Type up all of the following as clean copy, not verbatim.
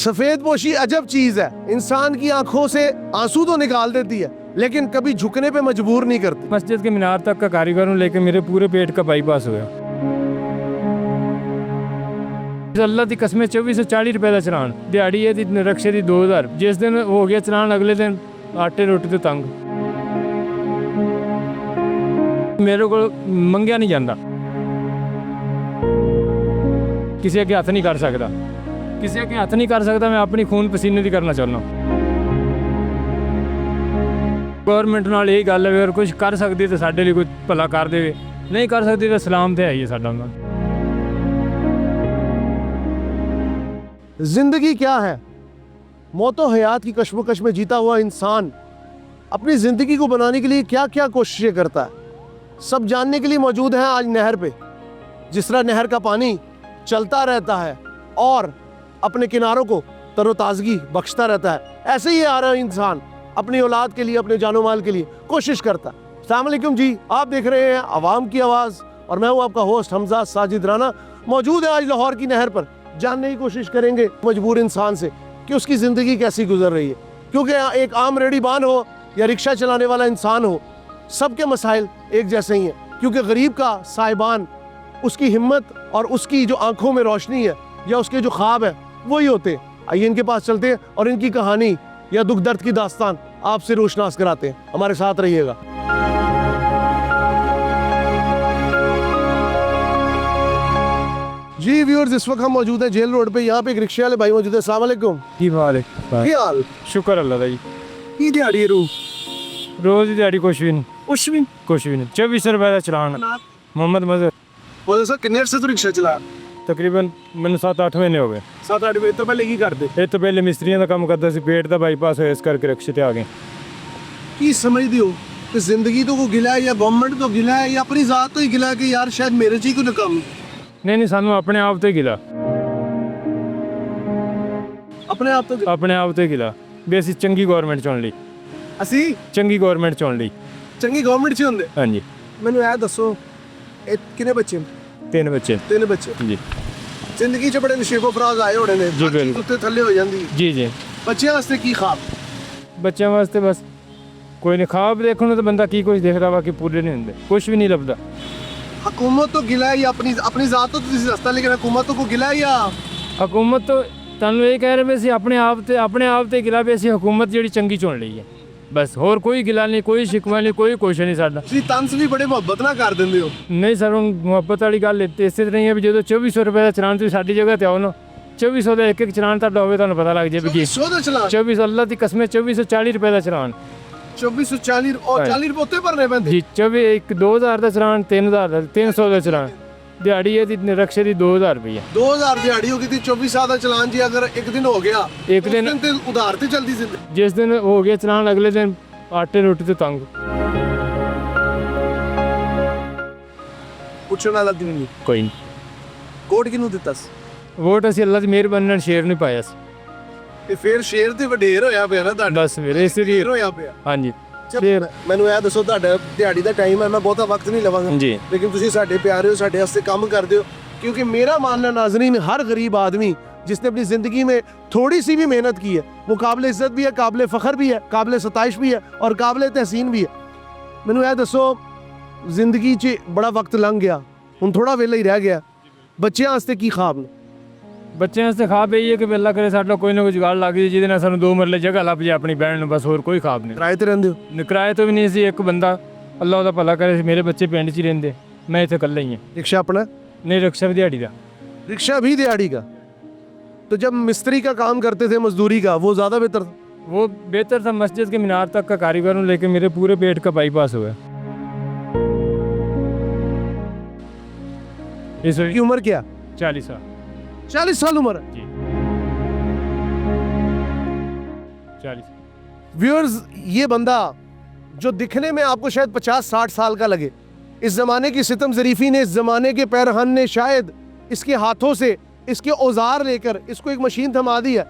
सफेद पोशी अजब चीज है, इंसान की आंखों से आंसू तो निकाल देती है लेकिन कभी झुकने पे मजबूर नहीं करती। मस्जिद के मीनार तक का कारीगर हूँ, लेकिन मेरे पूरे पेट का बाईपास होया। अल्लाह की कसमें 24 से 40 रुपए का चलान, दिहाड़ी है दी रक्शे की 2000। जिस दिन हो गया चलान, अगले दिन आटे रोटी तो तंग। मेरे को मंगया नहीं जाता, किसी अगे हथ नहीं कर सकता, किसी अगे हथ नहीं कर सकता। मैं अपनी खून पसीने की करना चाहना। गौरमेंट नाल यही गल है, अगर कुछ कर सकती तो साडे लिए कुछ भला कर दे, नहीं कर सकती तो सलाम तो है ही साडा। जिंदगी क्या है? मौतो हयात की कश्मकश में जीता हुआ इंसान अपनी जिंदगी को बनाने के लिए क्या क्या कोशिशें करता है, सब जानने के लिए मौजूद है आज नहर पे। जिस तरह नहर का पानी चलता रहता है और अपने किनारों को तरोताजगी बख्शता रहता है, ऐसे ही आ रहा इंसान अपनी औलाद के लिए, अपने जानो माल के लिए कोशिश करता है। अस्सलाम वालेकुम जी, आप देख रहे हैं आवाम की आवाज़ और मैं हूँ आपका होस्ट हमजा साजिद राना। मौजूद है आज लाहौर की नहर पर। जानने की कोशिश करेंगे मजबूर इंसान से कि उसकी ज़िंदगी कैसी गुजर रही है, क्योंकि एक आम रेडीबान हो या रिक्शा चलाने वाला इंसान हो, सबके मसाइल एक जैसे ही हैं। क्योंकि गरीब का साहिबान, उसकी हिम्मत और उसकी जो आंखों में रोशनी है या उसके जो ख्वाब है वही होते हैं। आइए इनके पास चलते हैं और इनकी कहानी या दुख दर्द की दास्तान आपसे रोशनास कराते हैं। हमारे साथ रहिएगा। जी व्यूअर्स, इस वक्त हम मौजूद हैं जेल रोड पे। यहाँ पे एक रिक्शे वाले भाई मौजूद है। अस्सलाम वालेकुम। की हाल हाल? शुक्र अल्लाह दा जी। की दिहाड़ी रू? रोज की दिहाड़ी कुछ भी नहीं, कुछ भी नहीं। 24 रुपए का चलान। मोहम्मद मजहर। बोले सर कितने अरसे तो रिक्शा चला? तकरीबन मैंने 7-8 महीने हो गए। 7-8 महीने तो पहले की करते? ਇਹ ਤੋਂ ਪਹਿਲੇ ਮਿਸਤਰੀਆਂ ਦਾ ਕੰਮ ਕਰਦਾ ਸੀ, पेट ਦਾ ਬਾਈਪਾਸ ਹੋਇਆ, ਇਸ ਕਰਕੇ ਰਿਕਸ਼ੇ ਤੇ ਆ ਗਏ। की समझते हो कि जिंदगी तो को गिला है या गवर्नमेंट तो गिला है या अपनी जात तो ही गिला है कि यार शायद मेरे ची को नकाम? नहीं, ਸਾਨੂੰ ਆਪਣੇ ਆਪ ਤੇ ਗਿਲਾ, अपने आप तो ਆਪਣੇ ਆਪ ਤੇ ਗਿਲਾ ਵੀ ਅਸੀਂ ਚੰਗੀ ਗਵਰਨਮੈਂਟ ਚੁਣ ਲਈ, ਅਸੀਂ ਚੰਗੀ ਗਵਰਨਮੈਂਟ ਚੁਣ ਲਈ। ਚੰਗੀ ਗਵਰਨਮੈਂਟ ਚ ਹੁੰਦੇ? ਹਾਂਜੀ। ਮੈਨੂੰ ਇਹ ਦੱਸੋ ਇਹ ਕਿੰਨੇ ਬੱਚੇ? 3 ਬੱਚੇ। 3 ਬੱਚੇ ਜੀ। ਜ਼ਿੰਦਗੀ ਚ ਬੜੇ ਨਸ਼ੇਬੋ ਫਰਾਜ਼ ਆਏ ਹੋਣੇ ਨੇ, ਜੀ ਬਿਲਕੁਲ। ਉੱਤੇ ਥੱਲੇ ਹੋ ਜਾਂਦੀ। ਜੀ ਜੀ। ਬੱਚਿਆਂ ਵਾਸਤੇ ਕੀ ਖਾਬ? ਬੱਚਿਆਂ ਵਾਸਤੇ ਬਸ ਕੋਈ ਨਹੀਂ, ਖਾਬ ਦੇਖਣ ਨੂੰ ਤਾਂ ਬੰਦਾ ਕੀ ਕੁਝ ਦੇਖਦਾ ਵਾ ਕਿ ਪੂਰੇ ਨਹੀਂ ਹੁੰਦੇ, ਕੁਝ ਵੀ ਨਹੀਂ ਲੱਭਦਾ। हुकूमत तो गिला है या अपनी जात तो तुझे रास्ता, लेकिन हुकूमत तो को गिला है या ਹਕੂਮਤ ਤੋਂ ਤੁਹਾਨੂੰ ਇਹ ਕਹਿ ਰਹੇ ਵੀ ਅਸੀਂ ਆਪਣੇ ਆਪ ਤੇ ਗਿਲਾ ਵੀ ਅਸੀਂ ਹਕੂਮਤ ਜਿਹੜੀ ਚੰਗੀ ਚੁਣ ਲਈ ਹੈ, ਬਸ ਹੋਰ ਕੋਈ ਗਿਲਾ ਨਹੀਂ, ਕੋਈ ਸ਼ਿਕਵਾ ਨਹੀਂ, ਕੋਈ ਕੁਛ ਨਹੀਂ ਸਾਡਾ। ਤੁਸੀਂ ਤੰਸ ਵੀ ਬੜੇ ਮੁਹੱਬਤ ਨਾਲ ਕਰ ਦਿੰਦੇ ਹੋ। ਨਹੀਂ ਸਰ, ਹੁਣ ਮੁਹੱਬਤ ਵਾਲੀ ਗੱਲ ਇਸੇ ਤਰ੍ਹਾਂ ਹੀ ਹੈ ਵੀ ਜਦੋਂ 2400 ਰੁਪਏ ਦਾ ਚਲਾਨ ਤੁਸੀਂ ਸਾਡੀ ਜਗ੍ਹਾ ਤੇ ਆਓ ਨਾ, 2400 ਦਾ ਇੱਕ ਚਲਾਨ ਤੁਹਾਡਾ ਹੋਵੇ, ਤੁਹਾਨੂੰ ਪਤਾ ਲੱਗ ਜਾਏ ਵੀ ਕੀ 2400 ਦਾ ਚਲਾਨ। 2400 ਅੱਲਾਹ ਦੀ ਕਸਮ 2440 ਰੁਪਏ ਦਾ ਚਲਾਨ। 2440 और 40 रुपए उत्ते भरने पैंदे जी। 2000 ਦਾ ਚਲਾਨ, 3000 ਦਾ, 300 ਦਾ ਚਲਾਨ, ਦਿਹਾੜੀ ਇਹਦੀ ਰਕਸ਼ੇ ਦੀ 2000 ਰੁਪਏ। 2000 ਦਿਹਾੜੀ ਹੋ ਗਈ ਤੇ 2400 ਦਾ ਚਲਾਨ ਜੀ। ਅਗਰ ਇੱਕ ਦਿਨ ਹੋ ਗਿਆ, ਇੱਕ ਦਿਨ ਤੇ ਉਧਾਰ ਤੇ ਚਲਦੀ ਸੀ। ਜਿਸ ਦਿਨ ਹੋ ਗਿਆ ਚਲਾਨ, ਅਗਲੇ ਦਿਨ ਆਟੇ ਰੋਟੀ ਤੋਂ ਤੰਗ। ਪੁੱਛਣ ਵਾਲਾ ਦਿਨ ਨਹੀਂ ਕੋਈ ਨਹੀਂ। ਕੋਟ ਕਿਹਨੂੰ ਦਿੱਤਾ ਸੀ? ਵੋਟ ਅਸੀਂ ਅੱਲਾਹ ਦੀ ਮਿਹਰਬਾਨੀ ਨਾਲ ਸ਼ੇਰ ਨਹੀਂ ਪਾਇਆ ਸੀ। ਤੇ ਫਿਰ ਸ਼ੇਰ ਤੇ ਵਡੇਰ ਹੋਇਆ ਪਿਆ ਨਾ ਤੁਹਾਡਾ। ਬਸ ਮੇਰੇ ਇਸੇ ਦੀ ਹੋਇਆ ਪਿਆ। ਹਾਂਜੀ। ਸ਼ੇਰ ਮੈਨੂੰ ਇਹ ਦੱਸੋ, ਤੁਹਾਡਾ ਦਿਹਾੜੀ ਦਾ ਟਾਈਮ ਹੈ, ਮੈਂ ਬਹੁਤਾ ਵਕਤ ਨਹੀਂ ਲਵਾਂਗਾ ਜੀ, लेकिन ਤੁਸੀਂ ਸਾਡੇ ਪਿਆਰੇ ਹੋ, ਸਾਡੇ ਵਾਸਤੇ ਕੰਮ ਕਰਦੇ ਹੋ। क्योंकि मेरा मानना नाज़रीन, हर गरीब आदमी जिसने अपनी ज़िंदगी में थोड़ी सी भी मेहनत की है वो काबिल इज़्ज़त भी है, काबिल फ़ख्र भी है, काबिल सताइश भी है और काबिल तहसीन भी है। मैनू यह दसो, जिंदगी च बड़ा वक्त लंघ गया, हुण थोड़ा वेला ही रह गया, बच्चों वास्ते की ख्वाब ने? ਬੱਚਿਆਂ ਵਾਸਤੇ ਖਾਬ ਇਹ ਹੈ ਕਿ ਅੱਲਾ ਕਰੇ ਸਾਡਾ ਕੋਈ ਨਾ ਕੋਈ ਜੁਗਾੜ ਲੱਗ ਜੇ ਜਿਹਦੇ ਨਾਲ ਸਾਨੂੰ 2 ਮਰਲੇ ਜਗ੍ਹਾ ਲੱਭ ਜੇ ਆਪਣੀ ਬਹਿਣ ਨੂੰ, ਬਸ ਹੋਰ ਕੋਈ ਖਾਬ ਨਹੀਂ। किराए ते रहंदे हो? ਕਿਰਾਏ ਤੋਂ ਵੀ नहीं ਸੀ। ਇੱਕ ਬੰਦਾ ਅੱਲਾ ਉਹਦਾ ਭਲਾ ਕਰੇ, ਮੇਰੇ ਬੱਚੇ ਪਿੰਡ 'ਚ ਹੀ ਰਹਿੰਦੇ, मैं ਇੱਥੇ ਇਕੱਲਾ ਹੀ ਹਾਂ। रिक्शा अपना? नहीं, रिक्शा भी दिहाड़ी का। रिक्शा भी दिहाड़ी का? तो जब मिस्त्री का काम करते थे, मजदूरी का, वो ज़्यादा बेहतर था? वो बेहतर था। मस्जिद के मीनार तक का कारीगर हूँ, लेकिन मेरे पूरे पेट का बाईपास हुआ है। इस की उम्र क्या? 40 साल। 40 साल उम्र है जी। 40। व्यूअर्स, ये बंदा जो दिखने में आपको शायद 50-60 साल का लगे, इस ज़माने की सितम ज़रीफ़ी ने, इस ज़माने के पैरहन ने शायद इसके हाथों से इसके औजार लेकर इसको एक मशीन थमा दी है।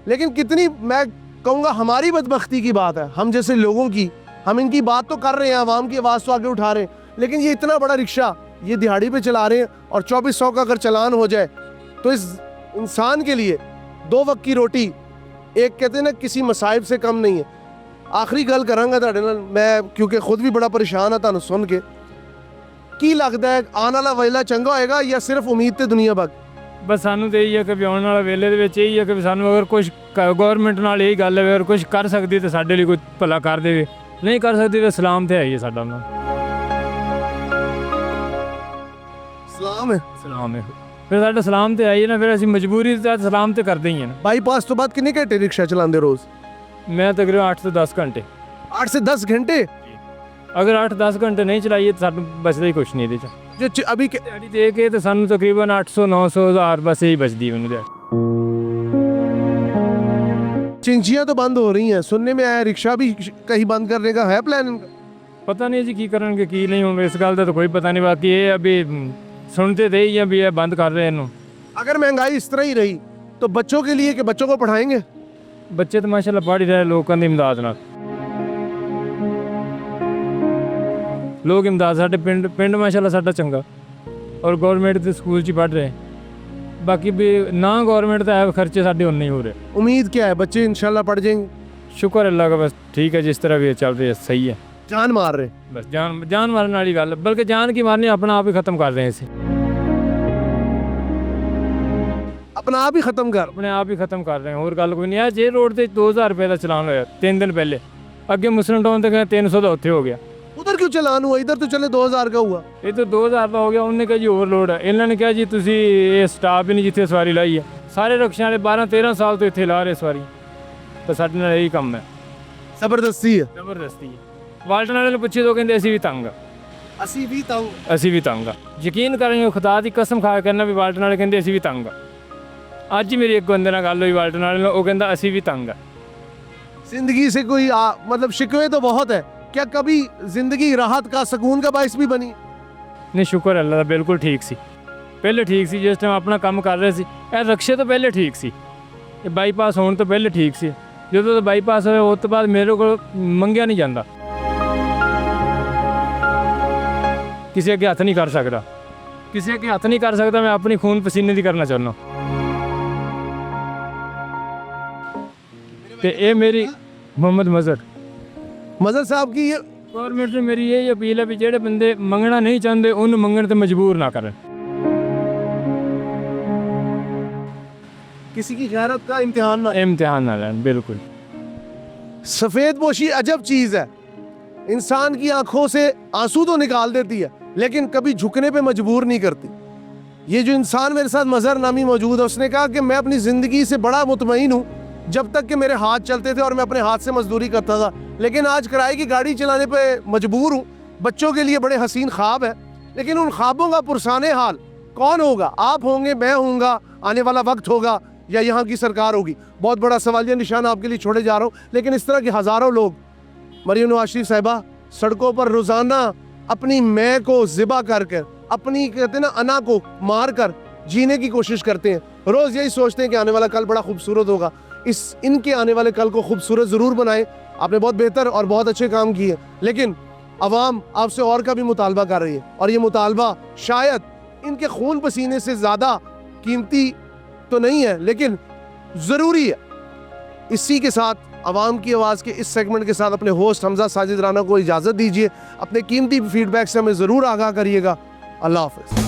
लेकिन कितनी, मैं कहूँगा हमारी बदबख्ती की बात है, हम जैसे लोगों की। हम इनकी बात तो कर रहे हैं, आवाम की आवाज़ तो आगे उठा रहे हैं, लेकिन ये इतना बड़ा रिक्शा ये दिहाड़ी पे चला रहे हैं और 2400 का अगर चलान हो जाए तो इस इंसान के लिए 2 वक्त की रोटी एक कहते ना किसी मसाइब से कम नहीं है। आखिरी गल करांगा तुहाडे नाल मैं, क्योंकि खुद भी बड़ा परेशान हाँ तुहानूं सुन के। की लगदा है आने वाला वेला चंगा होएगा या सिर्फ उम्मीद ते दुनिया भग? बस सानू तो यही है कि भी आने वाले वेले दे विच यही है कि भी सानू अगर कुछ गौरमेंट नाल यही गल है, अगर कुछ कर सकदी तो साडे लिए कोई भला कर देवे, नहीं कर सकदी तो सलाम ते है ही है साडा नाल। सलाम है। सलाम है, फिर साडा सलाम ते आई है ना, फिर असीं मजबूरी ते सलाम ते करदे ही हैं ना। बाईपास तो बाद कितने घंटे रिक्शा चलाते रोज? मैं तकरीबन 8 से 10 घंटे। 8 से 10 घंटे? अगर 8-10 घंटे नहीं चलाइए तो सानू बचदा ही कुछ नहीं ਇਹਦੇ ਚ। जो अभी ਦਿਹਾੜੀ ਦੇ ਕੇ ਤੇ ਸਾਨੂੰ ਤਕਰੀਬਨ 800-900 ਹਜ਼ਾਰ बस यही बचदी ਮੈਨੂੰ ਦਿਹਾੜੀ। चिंचियां तो बंद हो रही हैं, सुनने में आया रिक्शा भी कहीं बंद करने का है प्लान इनका? पता नहीं जी की करनगे की नहीं, ਹੁਣ ਇਸ ਗੱਲ ਦਾ ਤਾਂ ਕੋਈ पता नहीं, बाकी ये अभी सुनते थे ही अभी ये बंद कर रहे हैं इन्हों। अगर महंगाई इस तरह ही रही तो बच्चों के लिए कि बच्चों को पढ़ाएंगे? बच्चे तो माशाल्लाह पढ़ ही रहे लोगों की इमदाद नाल। लोग इमदाद साढ़े पिंड माशाल्लाह साਡਾ चंगा और गौरमेंट के स्कूल च पढ़ रहे। बाकी भी ना गौरमेंट का है, खर्चे साढ़े उन्ने ही हो रहे। उम्मीद क्या है बच्चे इंशाल्लाह पढ़ जाएंगे? शुक्र अल्लाह का, बस ठीक है जिस तरह भी चल रही है सही है। जान मार रहे? बस जान मारने वाली गल, बल्कि जान की मारनी अपना आप ही ख़त्म कर रहे हैं इसे। अपना आप ही ख़त्म कर? अपने आप ही ख़त्म कर रहे हैं, और गल कोई नहीं है। जे रोड से 2000 रुपये का चलान होया 3 दिन पहले, अगे मुस्लिम टाउन तक 300 का उत्थे हो गया। उधर क्यों चलान हुआ? इधर तो चले 2000 का हुआ। ये तो 2000 का हो गया। उन्होंने कहा जी ओवरलोड है। इन्होंने कहा जी तुसी ये स्टाफ ही नहीं जिथे सवारी लाई है। सारे रिक्शे वाले 12-13 साल तो इतने ला रहे सवारी, तो साडे नाल यही कम है। जबरदस्ती है? जबरदस्ती है। वाल्टन वाले ने पूछे तो कहते असी भी तंग आ। असी भी तंग आ। यकीन करेंगे खुदा की कसम खा के कहना भी वाल्टन वाले कहते असी भी तंग आ। अज ही मेरी एक बंदे नाल गल हुई वाल्टन वाले नाल, वो कहता असी भी तंग आ। जिंदगी से कोई मतलब शिकवे तो बहुत है, क्या कभी जिंदगी राहत का सुकून का बाइस भी बनी? नहीं शुक्र अल्लाह दा, बिल्कुल ठीक सी। पहले ठीक सी जिस टाइम अपना काम कर रहे सी। ए रक्शे तो पहले ठीक सी, ये बाईपास होने तो पहले ठीक सी। जो तो बाईपास होया उस तो बाद मेरे को मंगया नहीं जाता, किसी अगे हथ नहीं कर सकता, किसी अगे हथ नहीं कर सकता। मैं अपनी खून पसीने की करना चाहना। तो ये मेरी मोहम्मद मजहर साहब की ये गौरमेंट ने मेरी यही अपील है भी जेडे बंदे मंगना नहीं चाहते उन्होंने मंगण ते मजबूर ना करें। किसी की गैरत का इम्तिहान ना लें। बिल्कुल। सफ़ेद पोशी अजब चीज़ है, इंसान की आंखों से आंसू तो निकाल देती है लेकिन कभी झुकने पे मजबूर नहीं करती। ये जो इंसान मेरे साथ मजहर नामी मौजूद है, उसने कहा कि मैं अपनी ज़िंदगी से बड़ा मुतमईन हूँ जब तक कि मेरे हाथ चलते थे और मैं अपने हाथ से मजदूरी करता था, लेकिन आज किराए की गाड़ी चलाने पे मजबूर हूँ। बच्चों के लिए बड़े हसीन ख्वाब है, लेकिन उन ख्वाबों का पुरसाने हाल कौन होगा? आप होंगे, मैं होऊंगा, आने वाला वक्त होगा, या यहाँ की सरकार होगी? बहुत बड़ा सवालिया निशान आपके लिए छोड़े जा रहा हूँ। लेकिन इस तरह के हज़ारों लोग, मरियम नवाज शरीफ साहिबा सड़कों पर रोज़ाना अपनी मैं को ज़िबा कर कर, अपनी कहते ना अना को मार कर जीने की कोशिश करते हैं। रोज़ यही सोचते हैं कि आने वाला कल बड़ा खूबसूरत होगा। इनके आने वाले कल को खूबसूरत ज़रूर बनाएं। आपने बहुत बेहतर और बहुत अच्छे काम किए, लेकिन अवाम आपसे और का भी मुतालबा कर रही है, और ये मुतालबा शायद इनके खून पसीने से ज़्यादा कीमती तो नहीं है, लेकिन ज़रूरी है। इसी के साथ अवाम की आवाज़ के इस सेगमेंट के साथ अपने होस्ट हमजा साजिद राना को इजाज़त दीजिए। अपने कीमती फीडबैक से हमें ज़रूर आगाह करिएगा। अल्लाह हाफ़िज़।